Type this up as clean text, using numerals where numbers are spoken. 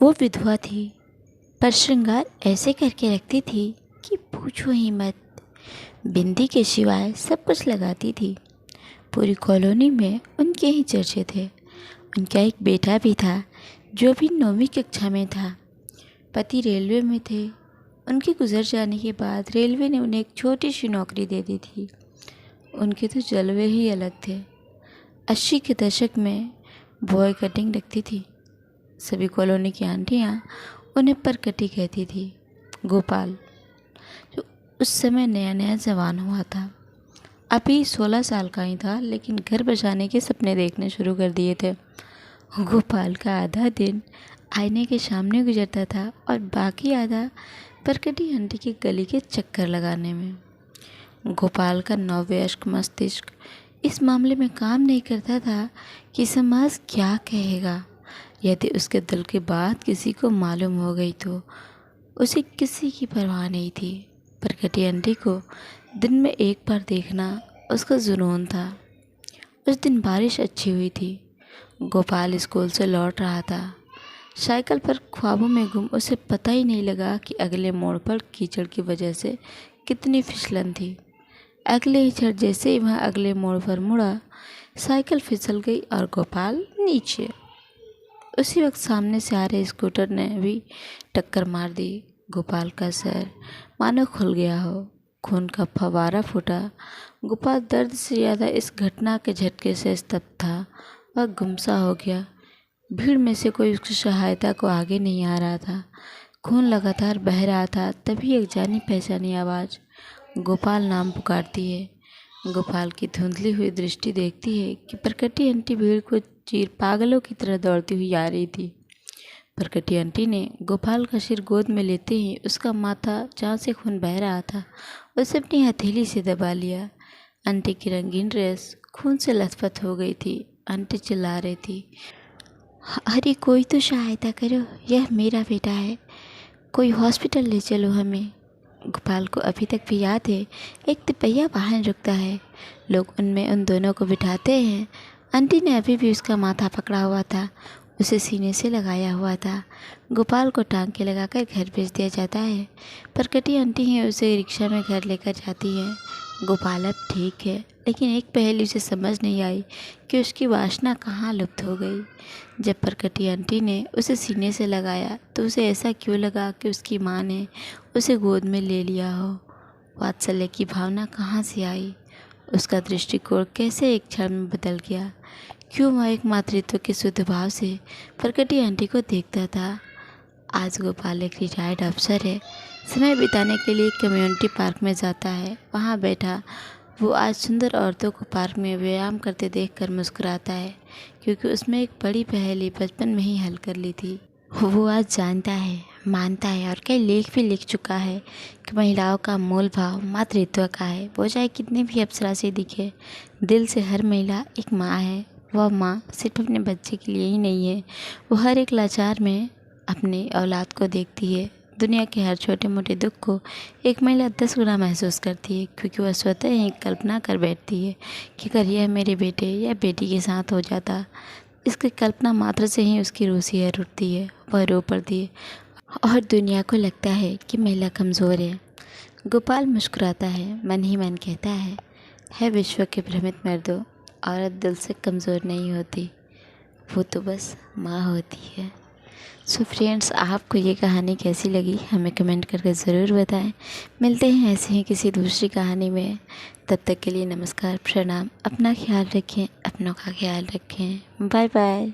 वो विधवा थी, पर श्रृंगार ऐसे करके रखती थी कि पूछो ही मत। बिंदी के सिवाय सब कुछ लगाती थी। पूरी कॉलोनी में उनके ही चर्चे थे। उनका एक बेटा भी था जो भी 9वीं कक्षा में था। पति रेलवे में थे। उनके गुजर जाने के बाद रेलवे ने उन्हें एक छोटी सी नौकरी दे दी थी। उनके तो जलवे ही अलग थे। 80 के दशक में बॉय कटिंग रखती थी। सभी कॉलोनी की आंटियाँ उन्हें परकटी कहती थी। गोपाल, जो उस समय नया नया जवान हुआ था, अभी 16 साल का ही था, लेकिन घर बसाने के सपने देखने शुरू कर दिए थे। गोपाल का आधा दिन आईने के सामने गुजरता था और बाकी आधा परकटी आंटी की गली के चक्कर लगाने में। गोपाल का नववयस्क मस्तिष्क इस मामले में काम नहीं करता था कि समाज क्या कहेगा। यदि उसके दिल की बात किसी को मालूम हो गई तो उसे किसी की परवाह नहीं थी। परकटी आंटी को दिन में एक बार देखना उसका जुनून था। उस दिन बारिश अच्छी हुई थी। गोपाल स्कूल से लौट रहा था। साइकिल पर ख्वाबों में गुम उसे पता ही नहीं लगा कि अगले मोड़ पर कीचड़ की वजह से कितनी फिसलन थी। अगले ही क्षण जैसे ही वह अगले मोड़ पर मुड़ा, साइकिल फिसल गई और गोपाल नीचे। उसी वक्त सामने से आ रहे स्कूटर ने भी टक्कर मार दी। गोपाल का सर मानो खुल गया हो। खून का फव्वारा फूटा। गोपाल दर्द से ज़्यादा इस घटना के झटके से स्तब्ध था। वह गुमसा हो गया। भीड़ में से कोई उसकी सहायता को आगे नहीं आ रहा था। खून लगातार बह रहा था। तभी एक जानी पहचानी आवाज़ गोपाल नाम पुकारती है। गोपाल की धुंधली हुई दृष्टि देखती है कि परकटी आंटी भीड़ को चीर पागलों की तरह दौड़ती हुई आ रही थी। परकटी आंटी ने गोपाल का सिर गोद में लेते ही उसका माथा, जहाँ से खून बह रहा था, उसे अपनी हथेली से दबा लिया। आंटी की रंगीन ड्रेस खून से लथपथ हो गई थी। आंटी चिल्ला रही थी, अरे कोई तो सहायता करो, यह मेरा बेटा है, कोई हॉस्पिटल ले चलो हमें। गोपाल को अभी तक भी याद है, एक तिपहिया वाहन रुकता है, लोग उनमें उन दोनों को बिठाते हैं। आंटी ने अभी भी उसका माथा पकड़ा हुआ था, उसे सीने से लगाया हुआ था। गोपाल को टांग के लगाकर घर भेज दिया जाता है। परकटी आंटी ही उसे रिक्शा में घर लेकर जाती है। गोपाल अब ठीक है, लेकिन एक पहेली उसे समझ नहीं आई कि उसकी वासना कहाँ लुप्त हो गई। जब परकटी आंटी ने उसे सीने से लगाया तो उसे ऐसा क्यों लगा कि उसकी माँ ने उसे गोद में ले लिया हो। वात्सल्य की भावना कहाँ से आई? उसका दृष्टिकोण कैसे एक क्षण में बदल गया? क्यों वह एक मातृत्व के शुद्ध भाव से परकटी आंटी को देखता था? आज गोपाल एक रिटायर्ड अफसर है। समय बिताने के लिए कम्युनिटी पार्क में जाता है। वहाँ बैठा वो आज सुंदर औरतों को पार्क में व्यायाम करते देखकर मुस्कुराता है, क्योंकि उसमें एक बड़ी पहेली बचपन में ही हल कर ली थी। वो आज जानता है, मानता है और कई लेख भी लिख चुका है कि महिलाओं का मूल भाव मातृत्व का है। वो चाहे कितनी भी अप्सरा से दिखे, दिल से हर महिला एक माँ है। वह माँ सिर्फ अपने बच्चे के लिए ही नहीं है, वो हर एक लाचार में अपनी औलाद को देखती है। दुनिया के हर छोटे मोटे दुख को एक महिला 10 गुना महसूस करती है, क्योंकि वह स्वतः ही कल्पना कर बैठती है कि अगर यह मेरे बेटे या बेटी के साथ हो जाता। इसकी कल्पना मात्र से ही उसकी रूह सिहर उठती है, वह रो पड़ती है और दुनिया को लगता है कि महिला कमज़ोर है। गोपाल मुस्कुराता है, मन ही मन कहता है विश्व के भ्रमित मर्दों, औरत दिल से कमज़ोर नहीं होती, वो तो बस माँ होती है। सो फ्रेंड्स, आपको ये कहानी कैसी लगी हमें कमेंट करके ज़रूर बताएं। मिलते हैं ऐसे ही किसी दूसरी कहानी में। तब तक के लिए नमस्कार, प्रणाम। अपना ख्याल रखें, अपनों का ख्याल रखें। Bye bye.